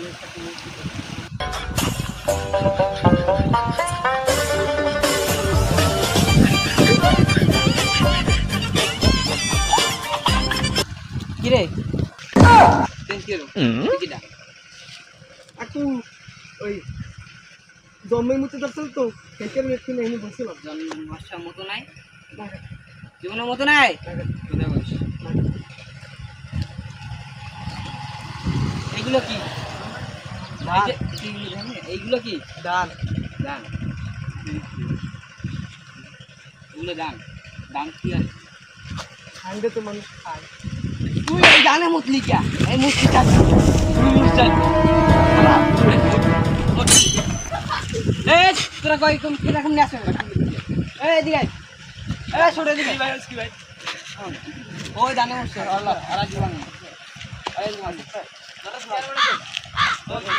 ধানের সাথে মিশ্রিত। কি রে একটু ওই জন্মের মতো দর্শন তো সেটার একটু নেই বলছিলাম জন্মের মশার মতো নাই, জীবনের মতো নাই। এইগুলো কি? এইগুলো কি? ডাল ডাং। এগুলো ডাং। ডাং কি আছে? খাইলে তো মানুষ খায়। তুই এই ডাঙে মুতলি কে? এই মুতলি কে? তুই মুতলি। এই তোরা কই কোন কিরকম নিয়ে আসছ? এই এদিকে আয়। এই ছোট এদিকে ভাই কি ভাই? ওই ডাঙে মুতছ আল্লাহ আরা জীবন। এই মাল। ওকে।